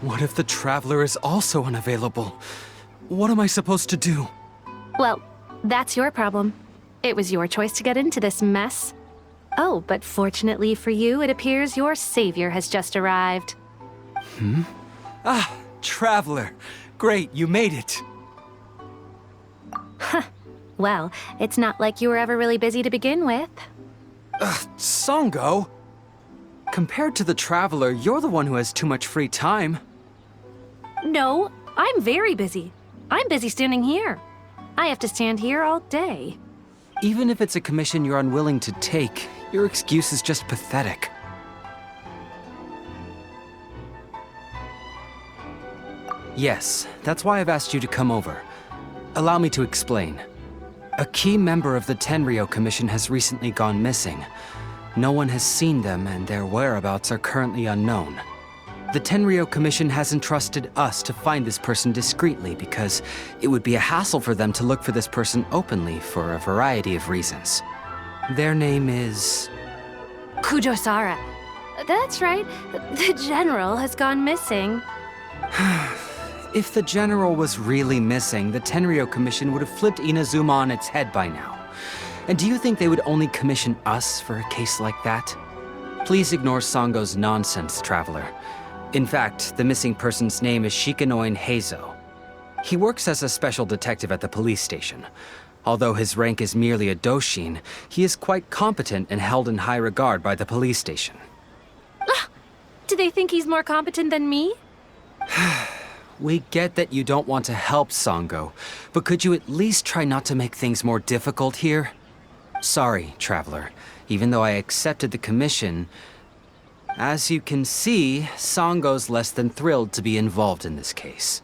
What if the Traveler is also unavailable? What am I supposed to do? Well, that's your problem. It was your choice to get into this mess. Oh, but fortunately for you, it appears your savior has just arrived. Ah, Traveler. Great, you made it. Well, it's not like you were ever really busy to begin with. Sango? Compared to the Traveler, you're the one who has too much free time. No, I'm very busy. I'm busy standing here. I have to stand here all day. Even if it's a commission you're unwilling to take, your excuse is just pathetic. Yes, that's why I've asked you to come over. Allow me to explain. A key member of the Tenryou Commission has recently gone missing. No one has seen them, and their whereabouts are currently unknown. The Tenryou Commission has entrusted us to find this person discreetly because it would be a hassle for them to look for this person openly for a variety of reasons. Their name is... Kujosara. That's right. The general has gone missing. If the general was really missing, the Tenryou Commission would have flipped Inazuma on its head by now. And do you think they would only commission us for a case like that? Please ignore Sango's nonsense, Traveler. In fact, the missing person's name is Shikanoin Heizou. He works as a special detective at the police station. Although his rank is merely a doshin, he is quite competent and held in high regard by the police station. Do they think he's more competent than me? We get that you don't want to help Sango, but could you at least try not to make things more difficult here? Sorry, Traveler. Even though I accepted the commission, as you can see, Sango's less than thrilled to be involved in this case.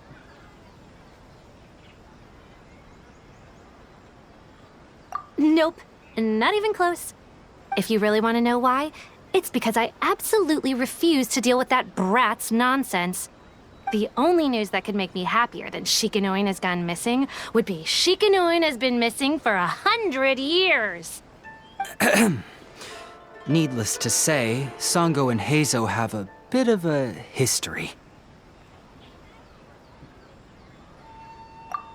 Nope, not even close. If you really want to know why, it's because I absolutely refuse to deal with that brat's nonsense. The only news that could make me happier than Shikanoin has gone missing would be Shikanoin has been missing for 100 years. Needless to say, Sango and Heizou have a bit of a history.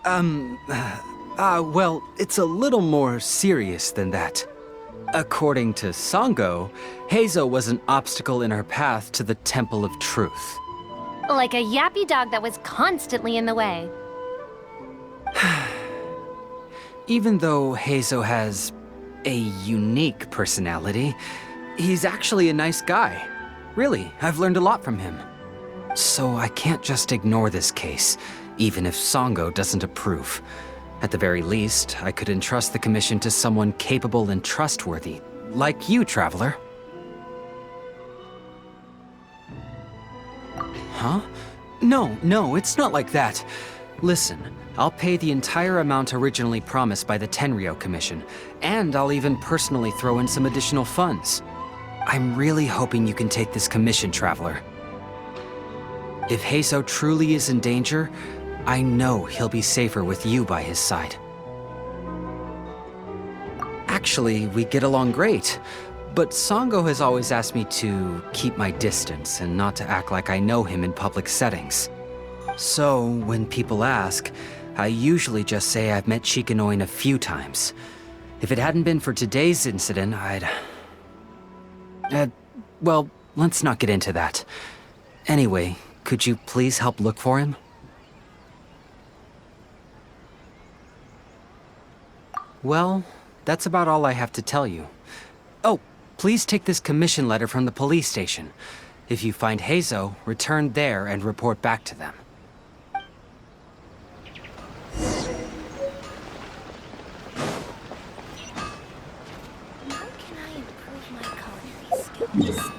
Well, it's a little more serious than that. According to Sango, Heizou was an obstacle in her path to the Temple of Truth. Like a yappy dog that was constantly in the way. Even though Heizou has a unique personality, he's actually a nice guy. Really, I've learned a lot from him. So I can't just ignore this case, even if Sango doesn't approve. At the very least, I could entrust the commission to someone capable and trustworthy, like you, Traveler. Huh? No, it's not like that. Listen, I'll pay the entire amount originally promised by the Tenryou Commission, and I'll even personally throw in some additional funds. I'm really hoping you can take this commission, Traveler. If Heizou truly is in danger, I know he'll be safer with you by his side. Actually, we get along great. But Sango has always asked me to keep my distance and not to act like I know him in public settings. So, when people ask, I usually just say I've met Shikanoin a few times. If it hadn't been for today's incident, well, let's not get into that. Anyway, could you please help look for him? Well, that's about all I have to tell you. Oh, please take this commission letter from the police station. If you find Heizou, return there and report back to them. How can I improve my culinary skills?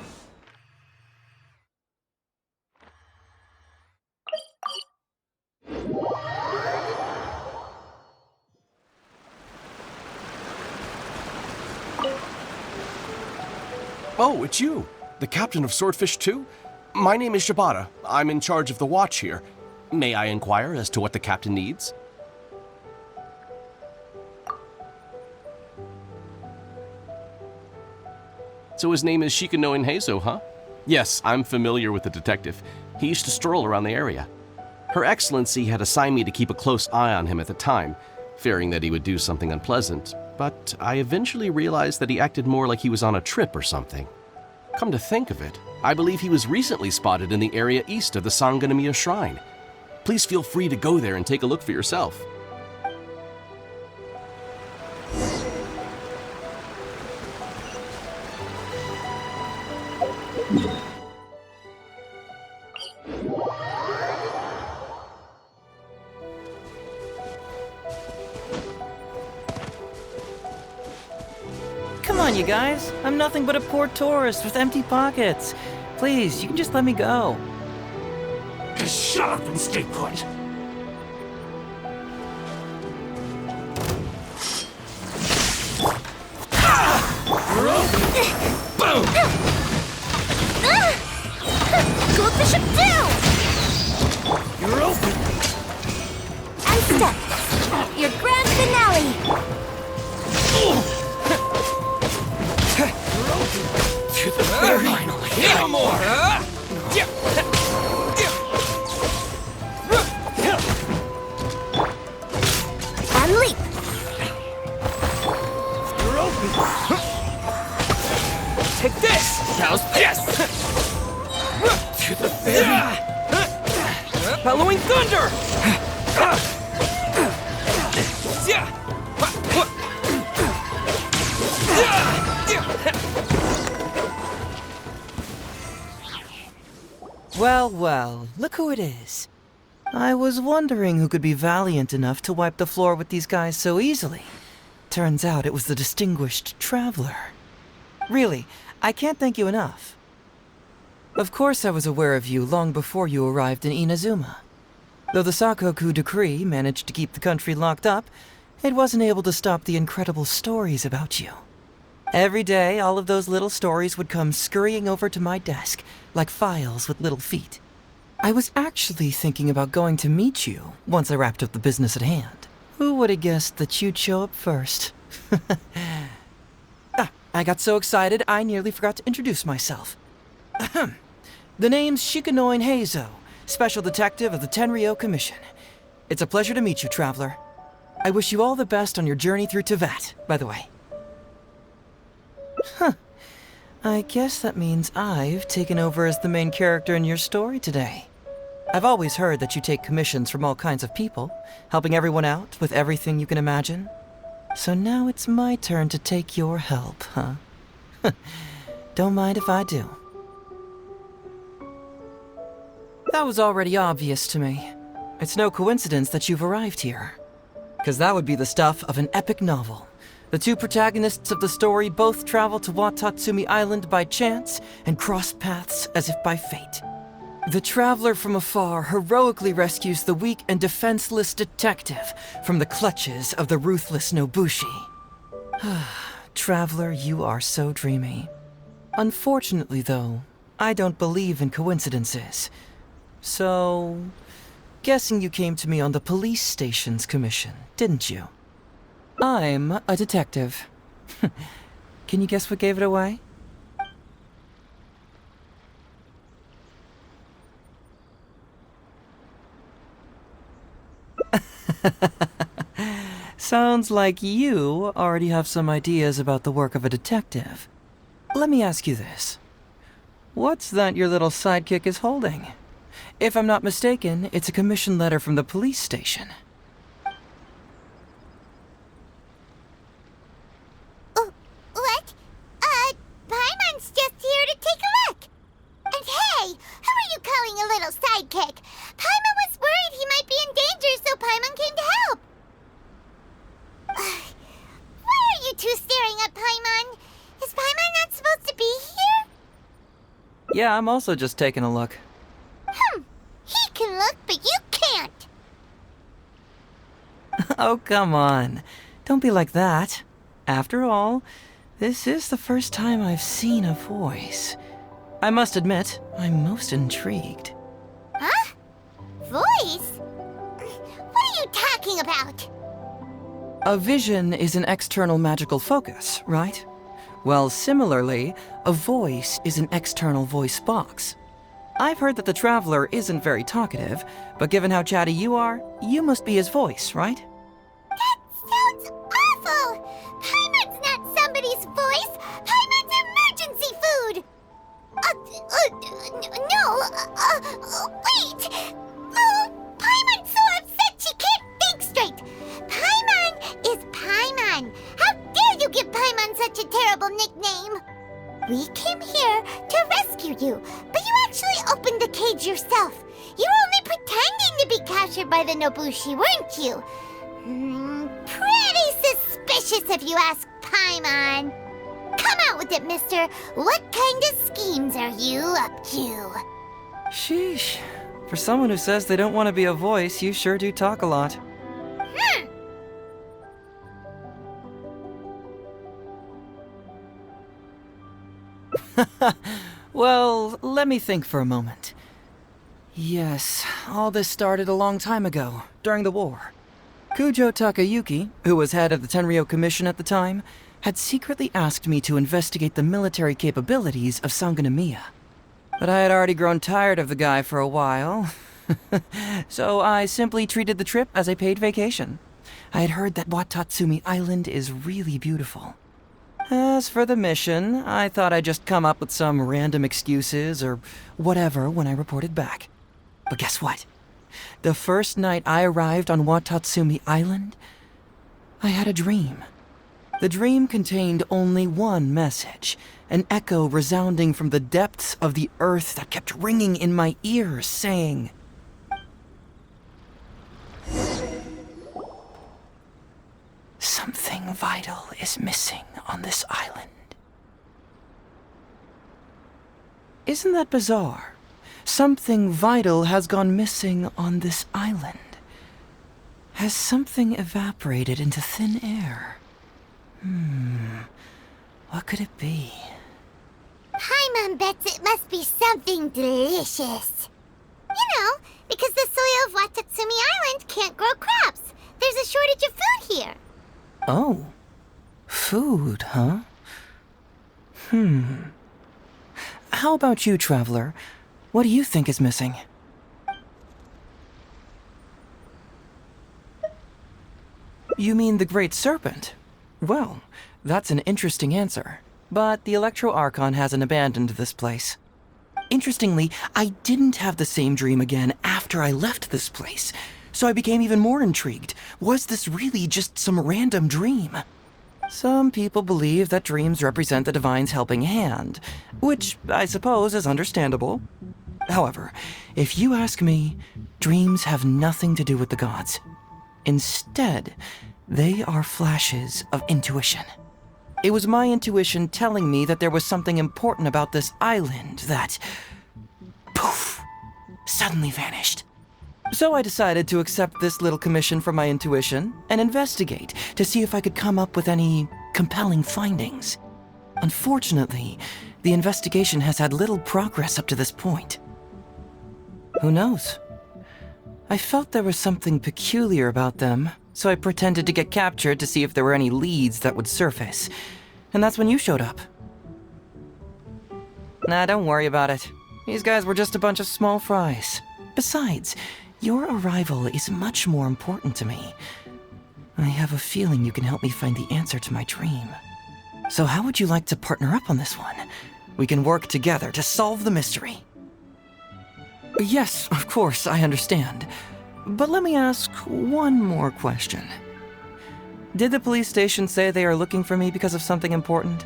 Oh, it's you, the captain of Swordfish 2? My name is Shibata. I'm in charge of the watch here. May I inquire as to what the captain needs? So his name is Shikanoin Heizou, huh? Yes, I'm familiar with the detective. He used to stroll around the area. Her Excellency had assigned me to keep a close eye on him at the time, fearing that he would do something unpleasant, but I eventually realized that he acted more like he was on a trip or something. Come to think of it, I believe he was recently spotted in the area east of the Sangonomiya Shrine. Please feel free to go there and take a look for yourself. Come on, you guys. I'm nothing but a poor tourist with empty pockets. Please, you can just let me go. Just shut up and stay put. Boom! Goldfish up down! You're open. And step. Your grand finale. To the very finally. No more. And leap. You're open. Take this. How's this? To the very. Bellowing thunder! Well, well, look who it is. I was wondering who could be valiant enough to wipe the floor with these guys so easily. Turns out it was the distinguished traveler. Really, I can't thank you enough. Of course I was aware of you long before you arrived in Inazuma. Though the Sakoku decree managed to keep the country locked up, it wasn't able to stop the incredible stories about you. Every day, all of those little stories would come scurrying over to my desk, like files with little feet. I was actually thinking about going to meet you once I wrapped up the business at hand. Who would have guessed that you'd show up first? I got so excited I nearly forgot to introduce myself. Ahem. The name's Shikanoin Heizou, Special Detective of the Tenryou Commission. It's a pleasure to meet you, Traveler. I wish you all the best on your journey through Teyvat, by the way. Huh. I guess that means I've taken over as the main character in your story today. I've always heard that you take commissions from all kinds of people, helping everyone out with everything you can imagine. So now it's my turn to take your help, huh? Don't mind if I do. That was already obvious to me. It's no coincidence that you've arrived here. 'Cause that would be the stuff of an epic novel. The two protagonists of the story both travel to Watatsumi Island by chance and cross paths as if by fate. The traveler from afar heroically rescues the weak and defenseless detective from the clutches of the ruthless Nobushi. Traveler, you are so dreamy. Unfortunately, though, I don't believe in coincidences. So, guessing you came to me on the police station's commission, didn't you? I'm a detective. Can you guess what gave it away? Sounds like you already have some ideas about the work of a detective. Let me ask you this. What's that your little sidekick is holding? If I'm not mistaken, it's a commission letter from the police station. What? Paimon's just here to take a look. And hey, who are you calling a little sidekick? Paimon was worried he might be in danger, so Paimon came to help. Why are you two staring at Paimon? Is Paimon not supposed to be here? Yeah, I'm also just taking a look. He can look, but you can't. Oh, come on. Don't be like that. After all, this is the first time I've seen a voice. I must admit, I'm most intrigued. Huh? Voice? What are you talking about? A vision is an external magical focus, right? Well, similarly, a voice is an external voice box. I've heard that the Traveler isn't very talkative, but given how chatty you are, you must be his voice, right? That sounds awful! Paimon's not somebody's voice! Paimon's emergency food! Wait! Paimon's so upset she can't think straight! Paimon is Paimon! How dare you give Paimon such a terrible nickname? We came here to rescue you, but you actually opened the cage yourself. You were only pretending to be captured by the Nobushi, weren't you? Pretty suspicious if you ask Paimon. Come out with it, mister. What kind of schemes are you up to? Sheesh. For someone who says they don't want to be a voice, you sure do talk a lot. Well, let me think for a moment. Yes, all this started a long time ago, during the war. Kujo Takayuki, who was head of the Tenryou Commission at the time, had secretly asked me to investigate the military capabilities of Sangonomiya. But I had already grown tired of the guy for a while, so I simply treated the trip as a paid vacation. I had heard that Watatsumi Island is really beautiful. As for the mission, I thought I'd just come up with some random excuses or whatever when I reported back. But guess what? The first night I arrived on Watatsumi Island, I had a dream. The dream contained only one message, an echo resounding from the depths of the earth that kept ringing in my ears, saying, "Something vital is missing on this island." Isn't that bizarre? Something vital has gone missing on this island. Has something evaporated into thin air? What could it be? Paimon bets it must be something delicious. You know, because the soil of Watatsumi Island can't grow crops. There's a shortage of food here. Oh. Food, huh? How about you, Traveler? What do you think is missing? You mean the Great Serpent? Well, that's an interesting answer. But the Electro Archon hasn't abandoned this place. Interestingly, I didn't have the same dream again after I left this place, so I became even more intrigued. Was this really just some random dream? Some people believe that dreams represent the Divine's helping hand, which I suppose is understandable. However, if you ask me, dreams have nothing to do with the gods. Instead, they are flashes of intuition. It was my intuition telling me that there was something important about this island that, poof, suddenly vanished. So I decided to accept this little commission from my intuition and investigate to see if I could come up with any compelling findings. Unfortunately, the investigation has had little progress up to this point. Who knows? I felt there was something peculiar about them, so I pretended to get captured to see if there were any leads that would surface. And that's when you showed up. Nah, don't worry about it. These guys were just a bunch of small fries. Besides, your arrival is much more important to me. I have a feeling you can help me find the answer to my dream. So how would you like to partner up on this one? We can work together to solve the mystery. Yes, of course, I understand. But let me ask one more question. Did the police station say they are looking for me because of something important?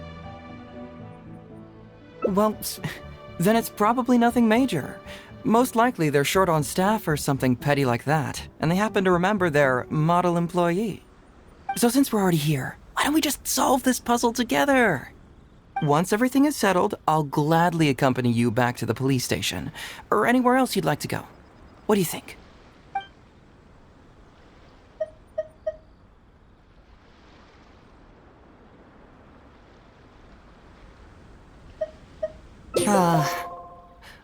Well, then it's probably nothing major. Most likely they're short on staff or something petty like that, and they happen to remember their model employee. So since we're already here, why don't we just solve this puzzle together? Once everything is settled, I'll gladly accompany you back to the police station, or anywhere else you'd like to go. What do you think?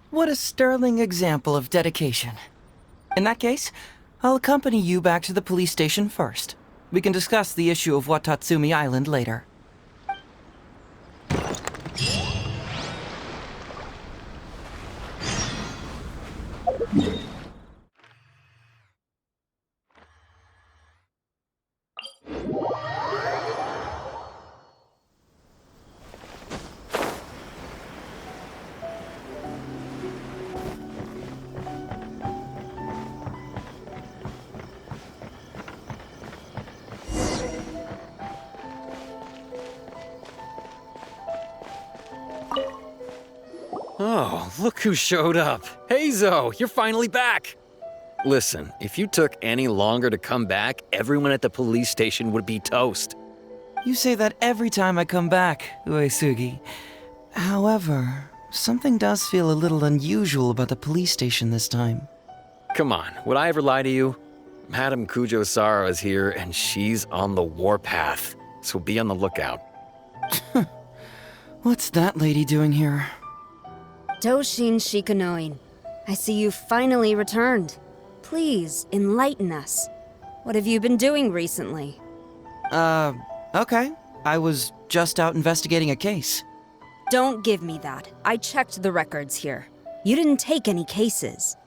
What a sterling example of dedication. In that case, I'll accompany you back to the police station first. We can discuss the issue of Watatsumi Island later. Oh, look who showed up. Heizou, you're finally back. Listen, if you took any longer to come back, everyone at the police station would be toast. You say that every time I come back, Uesugi. However, something does feel a little unusual about the police station this time. Come on, would I ever lie to you? Madame Kujo-Sara is here, and she's on the warpath, so be on the lookout. What's that lady doing here? Doshin Shikanoin, I see you finally returned. Please, enlighten us. What have you been doing recently? Okay. I was just out investigating a case. Don't give me that. I checked the records here. You didn't take any cases.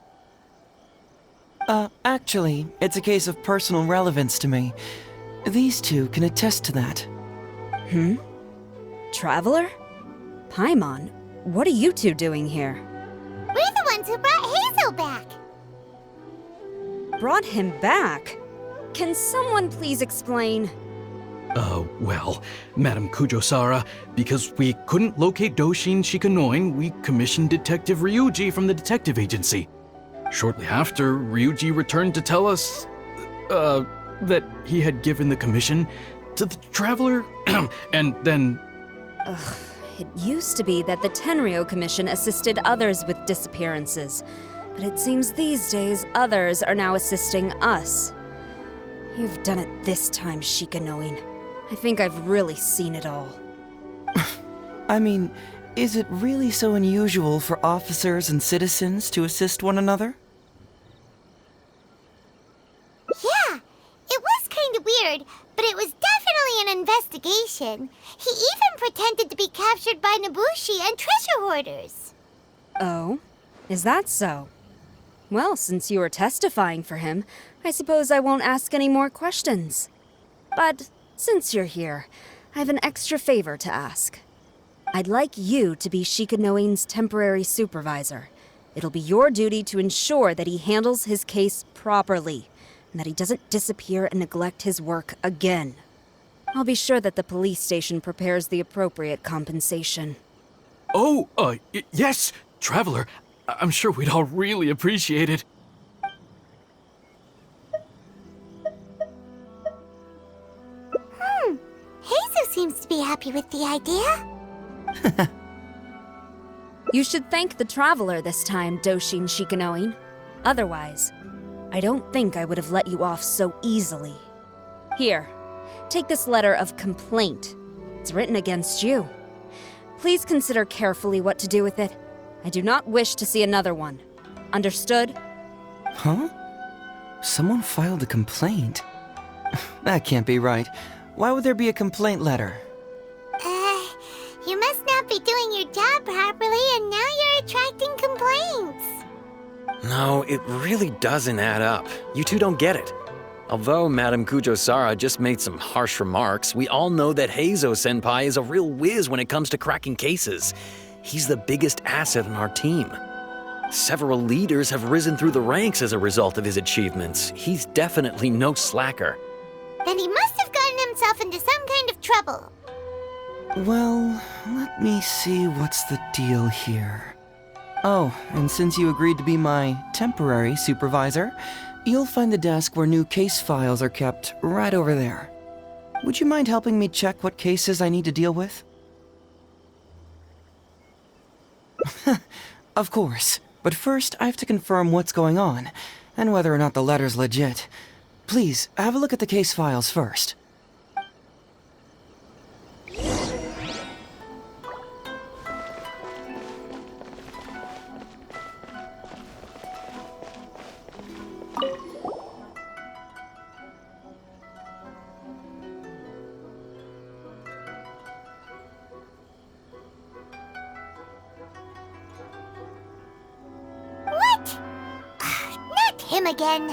Actually, it's a case of personal relevance to me. These two can attest to that. Traveler? Paimon, what are you two doing here? We're the ones who brought Heizou back. Brought him back? Can someone please explain? Well, Madame Kujo-Sara, because we couldn't locate Doshin Shikanoin, we commissioned Detective Ryuji from the detective agency. Shortly after, Ryuji returned to tell us, that he had given the commission to the Traveler, and then... It used to be that the Tenryo Commission assisted others with disappearances, but it seems these days others are now assisting us. You've done it this time, Shikanoin. I think I've really seen it all. I mean, is it really so unusual for officers and citizens to assist one another? Yeah, it was kind of weird, but it was definitely an investigation. He even pretended to be captured by Nobushi and treasure hoarders. Oh? Is that so? Well, since you are testifying for him, I suppose I won't ask any more questions. But since you're here, I have an extra favor to ask. I'd like you to be Shikanoin's temporary supervisor. It'll be your duty to ensure that he handles his case properly, and that he doesn't disappear and neglect his work again. I'll be sure that the police station prepares the appropriate compensation. Oh, yes, Traveler. I'm sure we'd all really appreciate it. Heizou seems to be happy with the idea. You should thank the Traveler this time, Doshin Shikanoin. Otherwise, I don't think I would have let you off so easily. Here, take this letter of complaint. It's written against you. Please consider carefully what to do with it. I do not wish to see another one. Understood? Huh? Someone filed a complaint? That can't be right. Why would there be a complaint letter? You must not be doing your job properly, and now you're attracting complaints. No, it really doesn't add up. You two don't get it. Although Madame Kujo-Sara just made some harsh remarks, we all know that Heizou-senpai is a real whiz when it comes to cracking cases. He's the biggest asset in our team. Several leaders have risen through the ranks as a result of his achievements. He's definitely no slacker. Then he must have gotten himself into some kind of trouble. Well, let me see what's the deal here. Oh, and since you agreed to be my temporary supervisor, you'll find the desk where new case files are kept right over there. Would you mind helping me check what cases I need to deal with? Of course, but first I have to confirm what's going on, and whether or not the letter's legit. Please, have a look at the case files first. What? Not him again.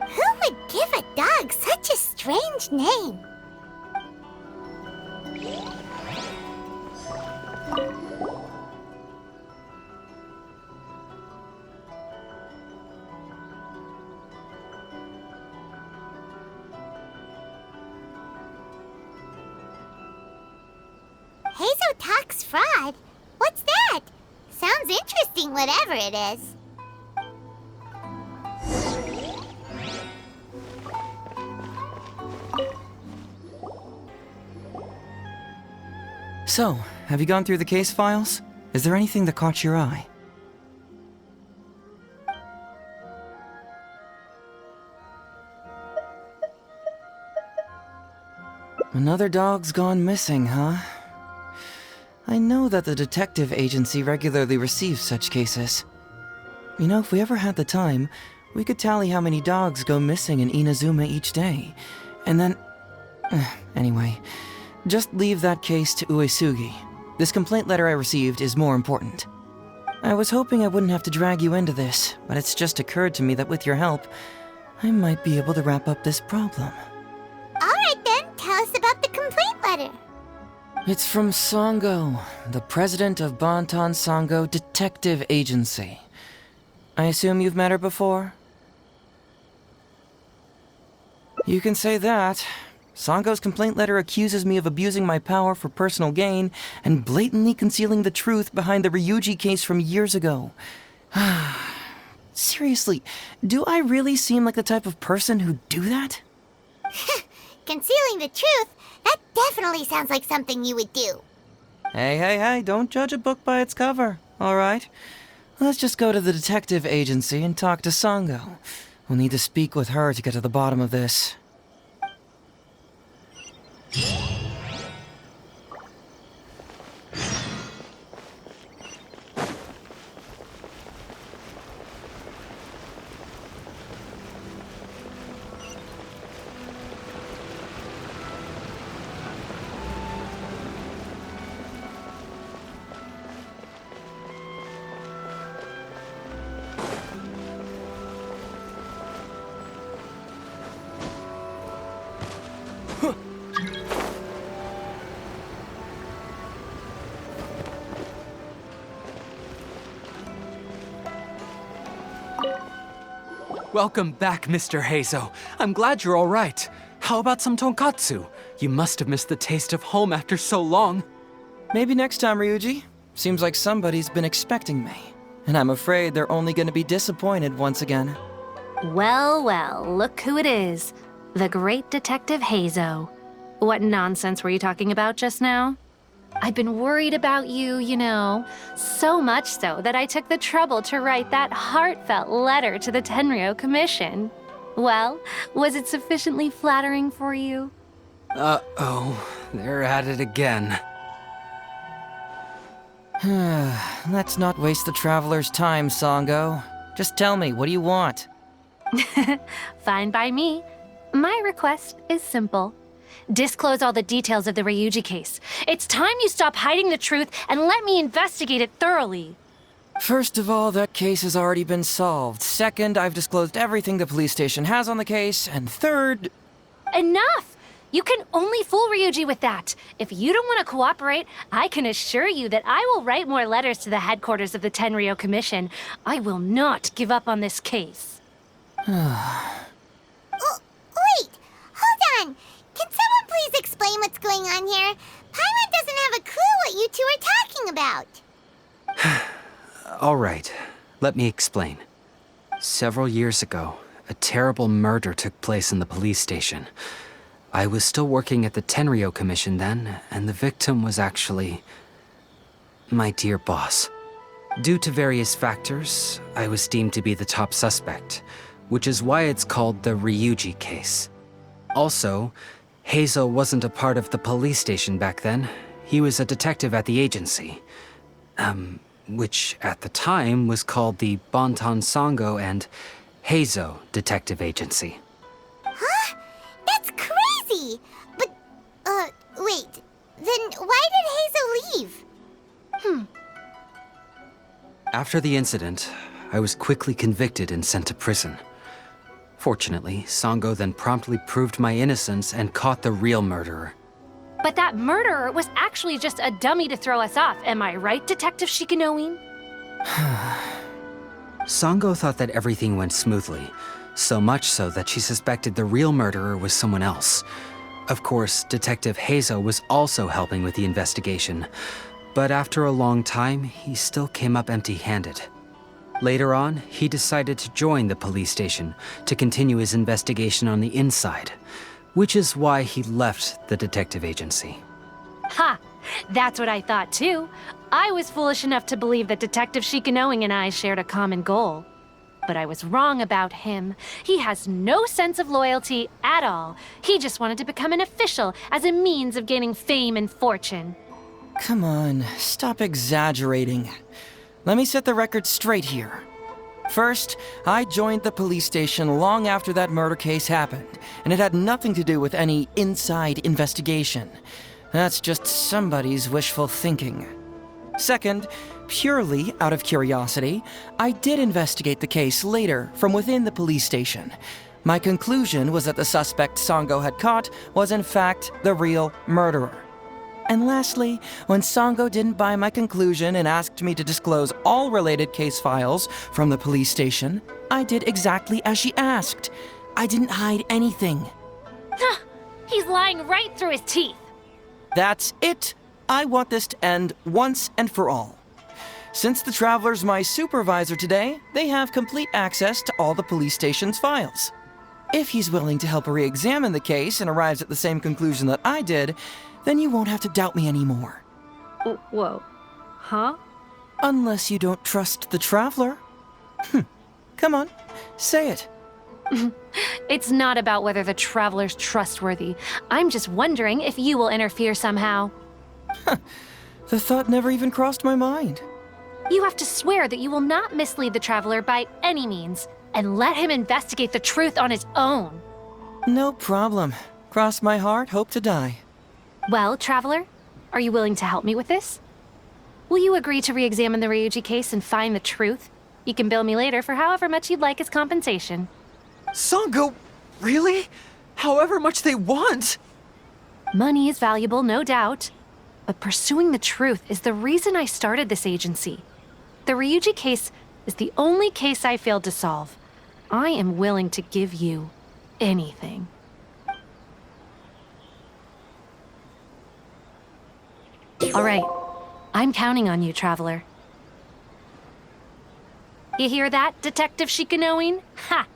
Who would give a dog such a strange name? tax fraud? What's that? Sounds interesting, whatever it is. So, have you gone through the case files? Is there anything that caught your eye? Another dog's gone missing, huh? I know that the detective agency regularly receives such cases. You know, if we ever had the time, we could tally how many dogs go missing in Inazuma each day. And then... Anyway, just leave that case to Uesugi. This complaint letter I received is more important. I was hoping I wouldn't have to drag you into this, but it's just occurred to me that with your help, I might be able to wrap up this problem. Alright then, tell us about the complaint letter. It's from Sango, the president of Bantan Sango Detective Agency. I assume you've met her before? You can say that. Sango's complaint letter accuses me of abusing my power for personal gain and blatantly concealing the truth behind the Ryuji case from years ago. Seriously, do I really seem like the type of person who'd do that? Concealing the truth? That definitely sounds like something you would do. Hey, don't judge a book by its cover, alright? Let's just go to the detective agency and talk to Sango. We'll need to speak with her to get to the bottom of this. Welcome back, Mr. Heizou. I'm glad you're all right. How about some tonkatsu? You must have missed the taste of home after so long. Maybe next time, Ryuji. Seems like somebody's been expecting me. And I'm afraid they're only gonna be disappointed once again. Well, look who it is. The great Detective Heizou. What nonsense were you talking about just now? I've been worried about you, you know. So much so that I took the trouble to write that heartfelt letter to the Tenryou Commission. Well, was it sufficiently flattering for you? Uh-oh, they're at it again. Let's not waste the traveler's time, Sango. Just tell me, what do you want? Fine by me. My request is simple. Disclose all the details of the Ryuji case. It's time you stop hiding the truth and let me investigate it thoroughly. First of all, that case has already been solved. Second, I've disclosed everything the police station has on the case. And third... Enough! You can only fool Ryuji with that. If you don't want to cooperate, I can assure you that I will write more letters to the headquarters of the Tenryou Commission. I will not give up on this case. Oh, wait! Hold on! Can someone please explain what's going on here? Paimon doesn't have a clue what you two are talking about. All right, let me explain. Several years ago, a terrible murder took place in the police station. I was still working at the Tenryou Commission then, and the victim was actually my dear boss. Due to various factors, I was deemed to be the top suspect, which is why it's called the Ryuji case. Also, Heizou wasn't a part of the police station back then. He was a detective at the agency. Which at the time was called the Bantan Sango and Heizou Detective Agency. Huh? That's crazy! But, wait. Then why did Heizou leave? After the incident, I was quickly convicted and sent to prison. Fortunately, Sango then promptly proved my innocence and caught the real murderer. But that murderer was actually just a dummy to throw us off, am I right, Detective Shikanoin? Sango thought that everything went smoothly, so much so that she suspected the real murderer was someone else. Of course, Detective Heizou was also helping with the investigation, but after a long time, he still came up empty-handed. Later on, he decided to join the police station to continue his investigation on the inside, which is why he left the detective agency. Ha! That's what I thought too. I was foolish enough to believe that Detective Shikanoing and I shared a common goal. But I was wrong about him. He has no sense of loyalty at all. He just wanted to become an official as a means of gaining fame and fortune. Come on, stop exaggerating. Let me set the record straight here. First, I joined the police station long after that murder case happened, and it had nothing to do with any inside investigation. That's just somebody's wishful thinking. Second, purely out of curiosity, I did investigate the case later from within the police station. My conclusion was that the suspect Sango had caught was in fact the real murderer. And lastly, when Sango didn't buy my conclusion and asked me to disclose all related case files from the police station, I did exactly as she asked. I didn't hide anything. He's lying right through his teeth. That's it. I want this to end once and for all. Since the Traveler's my supervisor today, they have complete access to all the police station's files. If he's willing to help re-examine the case and arrives at the same conclusion that I did, then you won't have to doubt me anymore. Whoa. Huh? Unless you don't trust the Traveler. Come on, say it. It's not about whether the Traveler's trustworthy. I'm just wondering if you will interfere somehow. The thought never even crossed my mind. You have to swear that you will not mislead the Traveler by any means, and let him investigate the truth on his own. No problem. Cross my heart, hope to die. Well, Traveler, are you willing to help me with this? Will you agree to re-examine the Ryuji case and find the truth? You can bill me later for however much you'd like as compensation. Sango, really? However much they want? Money is valuable, no doubt. But pursuing the truth is the reason I started this agency. The Ryuji case is the only case I failed to solve. I am willing to give you anything. All right, I'm counting on you, Traveler. You hear that, Detective Shikanoing? Ha!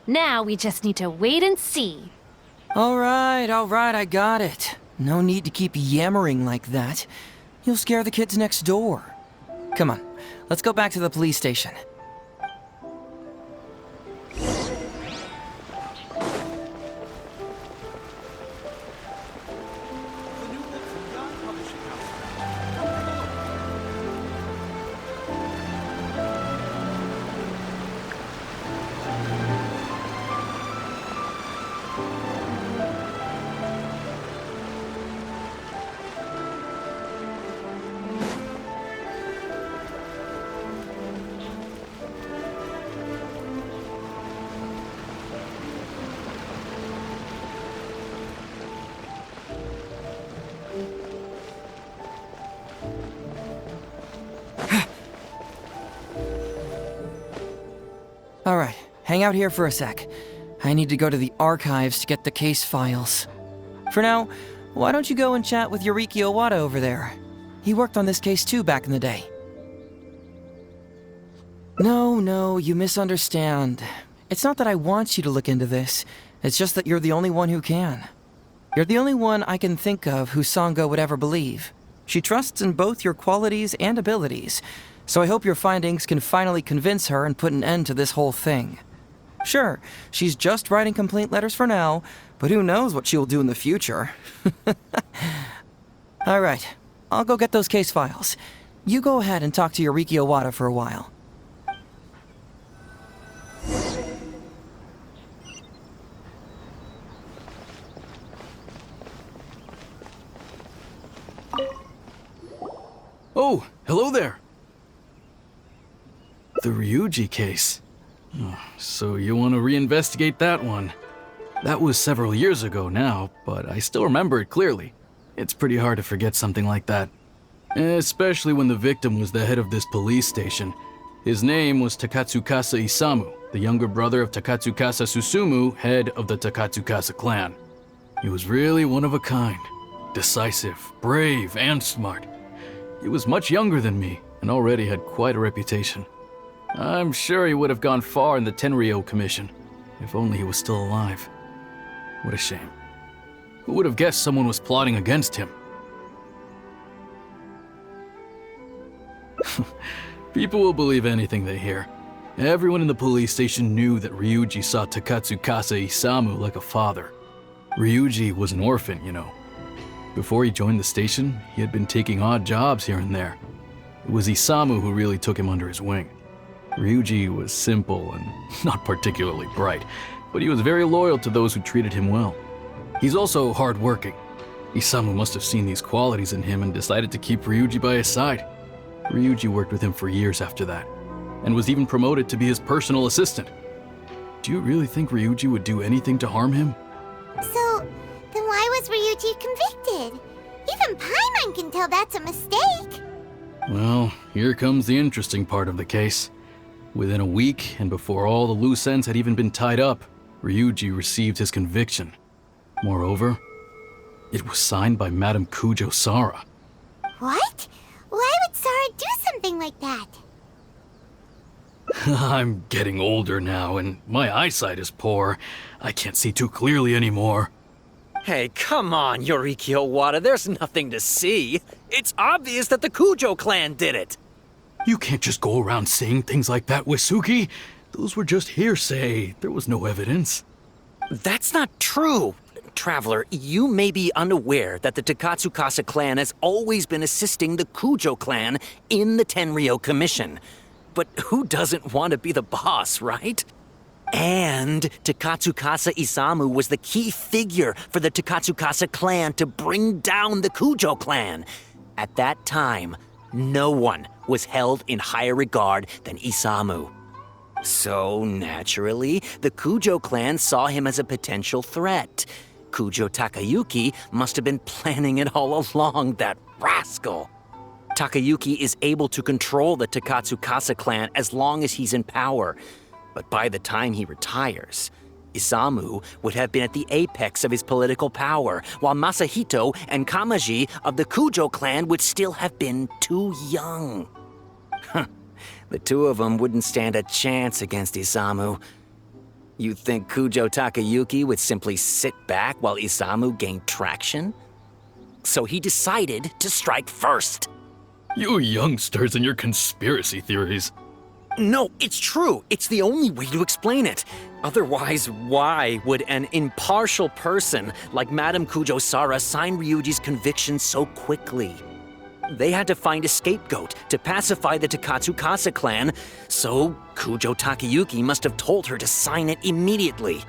Now we just need to wait and see. All right, I got it. No need to keep yammering like that. You'll scare the kids next door. Come on, let's go back to the police station. All right, hang out here for a sec. I need to go to the archives to get the case files. For now, why don't you go and chat with Yoriki Owada over there? He worked on this case too back in the day. No, you misunderstand. It's not that I want you to look into this. It's just that you're the only one who can. You're the only one I can think of who Sango would ever believe. She trusts in both your qualities and abilities, so I hope your findings can finally convince her and put an end to this whole thing. Sure, she's just writing complaint letters for now, but who knows what she'll do in the future. All right, I'll go get those case files. You go ahead and talk to Yoriki Owada for a while. Oh, hello there. The Ryuji case. Oh, so you want to reinvestigate that one? That was several years ago now, but I still remember it clearly. It's pretty hard to forget something like that. Especially when the victim was the head of this police station. His name was Takatsukasa Isamu, the younger brother of Takatsukasa Susumu, head of the Takatsukasa clan. He was really one of a kind. Decisive, brave, and smart. He was much younger than me and already had quite a reputation. I'm sure he would have gone far in the Tenryou Commission, if only he was still alive. What a shame. Who would have guessed someone was plotting against him? People will believe anything they hear. Everyone in the police station knew that Ryuji saw Takatsukasa Isamu like a father. Ryuji was an orphan, you know. Before he joined the station, he had been taking odd jobs here and there. It was Isamu who really took him under his wing. Ryuji was simple and not particularly bright, but he was very loyal to those who treated him well. He's also hardworking. Isamu must have seen these qualities in him and decided to keep Ryuji by his side. Ryuji worked with him for years after that, and was even promoted to be his personal assistant. Do you really think Ryuji would do anything to harm him? So, then why was Ryuji convicted? Even Paimon can tell that's a mistake. Well, here comes the interesting part of the case. Within a week, and before all the loose ends had even been tied up, Ryuji received his conviction. Moreover, it was signed by Madame Kujo Sara. What? Why would Sara do something like that? I'm getting older now, and my eyesight is poor. I can't see too clearly anymore. Hey, come on, Yoriki Owada, there's nothing to see. It's obvious that the Kujo clan did it. You can't just go around saying things like that, Wisuki. Those were just hearsay. There was no evidence. That's not true. Traveler, you may be unaware that the Takatsukasa clan has always been assisting the Kujo clan in the Tenryou Commission. But who doesn't want to be the boss, right? And Takatsukasa Isamu was the key figure for the Takatsukasa clan to bring down the Kujo clan. At that time, no one was held in higher regard than Isamu. So, naturally, the Kujo clan saw him as a potential threat. Kujo Takayuki must have been planning it all along, that rascal. Takayuki is able to control the Takatsukasa clan as long as he's in power. But by the time he retires, Isamu would have been at the apex of his political power, while Masahito and Kamaji of the Kujo clan would still have been too young. The two of them wouldn't stand a chance against Isamu. You think Kujo Takayuki would simply sit back while Isamu gained traction? So he decided to strike first. You youngsters and your conspiracy theories. No, it's true. It's the only way to explain it. Otherwise, why would an impartial person like Madame Kujo Sara sign Ryuji's conviction so quickly? They had to find a scapegoat to pacify the Takatsukasa clan, so Kujo Takayuki must have told her to sign it immediately.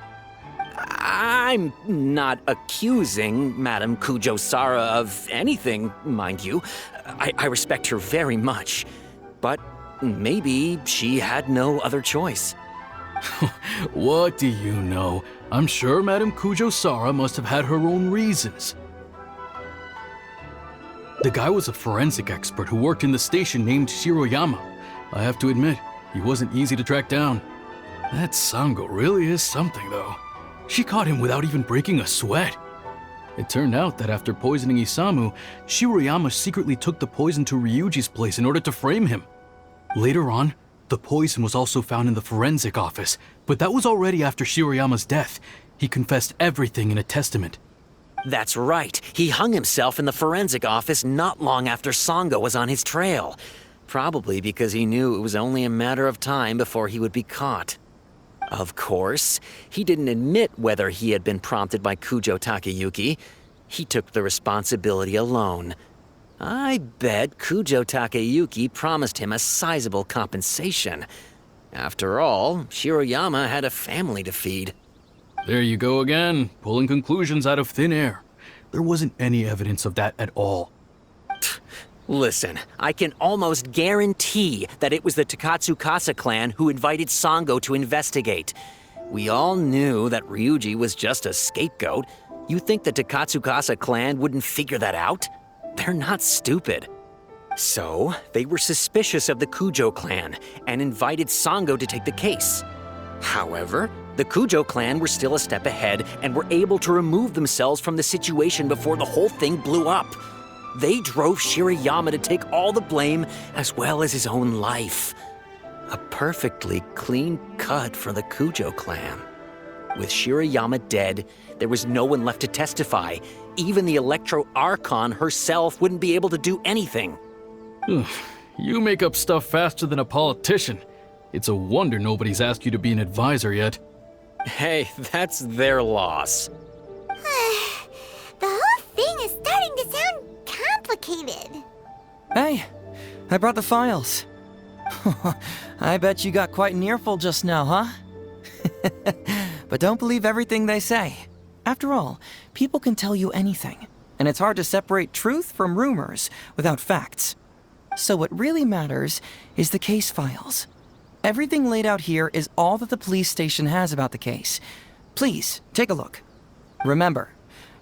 I'm not accusing Madame Kujo Sara of anything, mind you. I respect her very much. But maybe she had no other choice. What do you know? I'm sure Madame Kujo Sara must have had her own reasons. The guy was a forensic expert who worked in the station named Shiroyama. I have to admit, he wasn't easy to track down. That Sango really is something, though. She caught him without even breaking a sweat. It turned out that after poisoning Isamu, Shiroyama secretly took the poison to Ryuji's place in order to frame him. Later on, the poison was also found in the forensic office, but that was already after Shiroyama's death. He confessed everything in a testament. That's right. He hung himself in the forensic office not long after Sango was on his trail. Probably because he knew it was only a matter of time before he would be caught. Of course, he didn't admit whether he had been prompted by Kujo Takayuki. He took the responsibility alone. I bet Kujo Takayuki promised him a sizable compensation. After all, Shiroyama had a family to feed. There you go again, pulling conclusions out of thin air. There wasn't any evidence of that at all. Listen, I can almost guarantee that it was the Takatsukasa clan who invited Sango to investigate. We all knew that Ryuji was just a scapegoat. You think the Takatsukasa clan wouldn't figure that out? They're not stupid. So, they were suspicious of the Kujo clan and invited Sango to take the case. However, the Kujo clan were still a step ahead and were able to remove themselves from the situation before the whole thing blew up. They drove Shirayama to take all the blame as well as his own life. A perfectly clean cut for the Kujo clan. With Shirayama dead, there was no one left to testify. Even the Electro Archon herself wouldn't be able to do anything. You make up stuff faster than a politician. It's a wonder nobody's asked you to be an advisor yet. Hey, that's their loss. The whole thing is starting to sound complicated. Hey, I brought the files. I bet you got quite an earful just now, huh? But don't believe everything they say. After all, people can tell you anything, and it's hard to separate truth from rumors without facts. So what really matters is the case files. Everything laid out here is all that the police station has about the case. Please, take a look. Remember,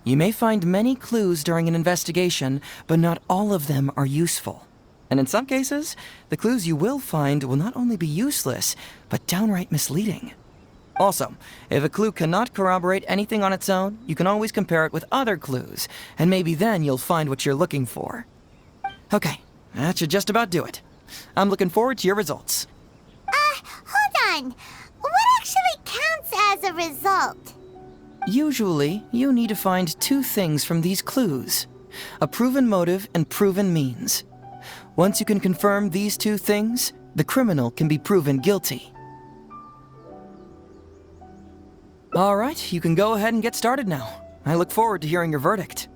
you may find many clues during an investigation, but not all of them are useful. And in some cases, the clues you will find will not only be useless, but downright misleading. Also, if a clue cannot corroborate anything on its own, you can always compare it with other clues, and maybe then you'll find what you're looking for. Okay, that should just about do it. I'm looking forward to your results. Hold on. What actually counts as a result? Usually, you need to find two things from these clues: a proven motive and proven means. Once you can confirm these two things, the criminal can be proven guilty. All right, you can go ahead and get started now. I look forward to hearing your verdict.